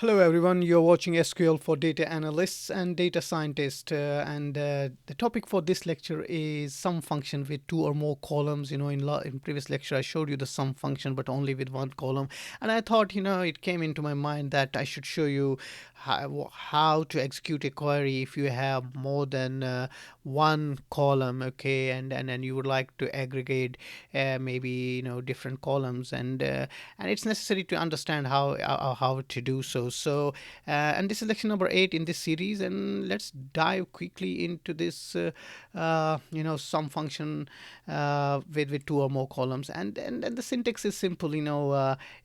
Hello everyone, you're watching SQL for data analysts and data scientists, and the topic for this lecture is sum function with two or more columns. In previous lecture I showed you the sum function but only with one column, and I thought, it came into my mind that I should show you how to execute a query if you have more than one column, okay, and you would like to aggregate maybe different columns, and it's necessary to understand how to do so. And this is lecture number 8 in this series, and let's dive quickly into this sum function with two or more columns. And the syntax is simple.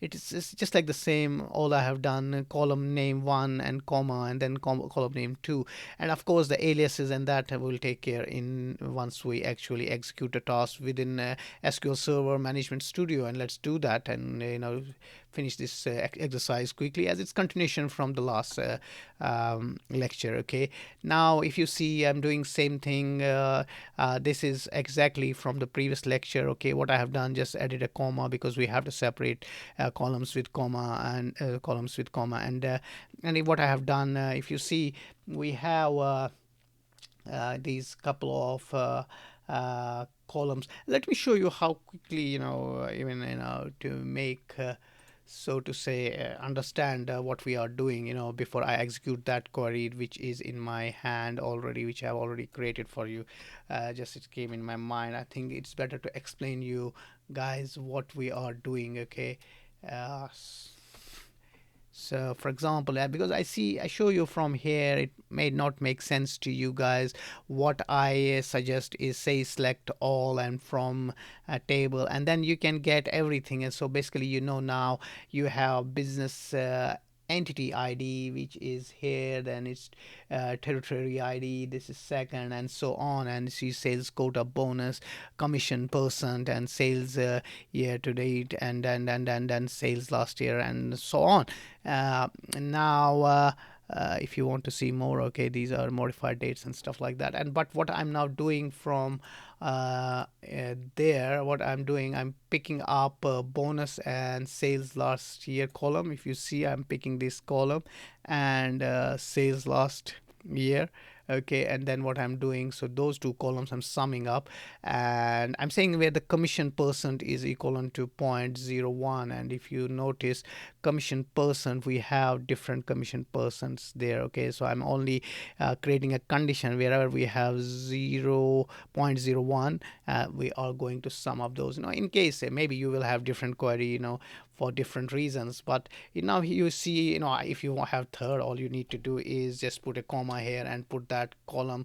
It's just like the same. All I have done, column name 1 and comma, and then column name 2, and of course the aliases, and that will take care in once we actually execute a task within SQL Server Management Studio. And let's do that, and finish this exercise quickly, as it's continuation from the last lecture. Okay, now if you see, I'm doing same thing. This is exactly from the previous lecture. Okay, what I have done, just added a comma because we have to separate columns with comma and and what I have done, if you see, we have these couple of columns. Let me show you how quickly, even to make so to say understand what we are doing, before I execute that query which is in my hand already, which I have already created for you. Just it came in my mind. I think it's better to explain you guys what we are doing. Okay, uh, so for example, because I show you from here, it may not make sense to you guys. What I suggest is say select all and from a table, and then you can get everything. And so basically, now you have business entity ID, which is here, then it's territory ID, this is second, and so on. And see sales quota, bonus, commission percent, and sales year to date, and sales last year, and so on. Now if you want to see more, okay, these are modified dates and stuff like that. And but what I'm now doing from there, what I'm doing, I'm picking up bonus and sales last year column. If you see, I'm picking this column and sales last year. Okay, and then what I'm doing, so those two columns I'm summing up, and I'm saying where the commission percent is equivalent to 0.01. And if you notice, commission percent, we have different commission percents there. Okay, so I'm only creating a condition wherever we have 0.01, we are going to sum up those. In case maybe you will have different query, for different reasons. But now you see, if you have third, all you need to do is just put a comma here and put that column,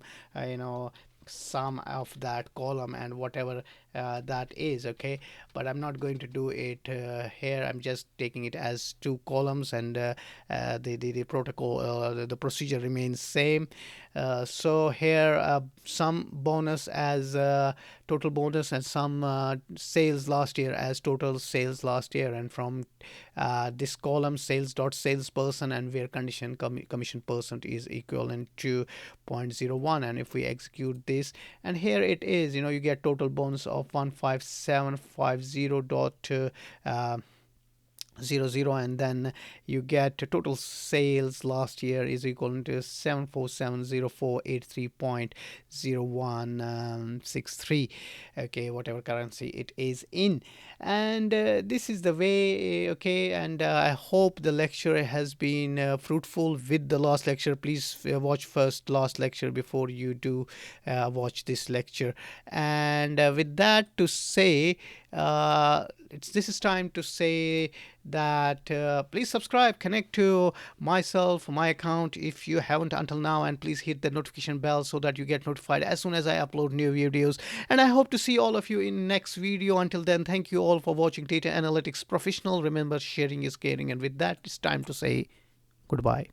sum of that column and whatever that is. Okay, but I'm not going to do it here. I'm just taking it as two columns, and the protocol, the procedure remains same. So here, some bonus as total bonus, and some sales last year as total sales last year. And from this column, sales dot salesperson, and where condition commission percent is equivalent to 0.01. And if we execute this, and here it is, you get total bonus of 15750 dot 00, and then you get total sales last year is equal to 7470483.0163. Okay, whatever currency it is in. And this is the way. Okay, and I hope the lecture has been fruitful. With the last lecture, please watch first last lecture before you do watch this lecture. And with that to say, this is time to say that please subscribe, connect to myself, my account, if you haven't until now, and please hit the notification bell so that you get notified as soon as I upload new videos. And I hope to see all of you in next video. Until then, thank you all for watching Data Analytics Professional. Remember, sharing is caring. And with that, it's time to say goodbye.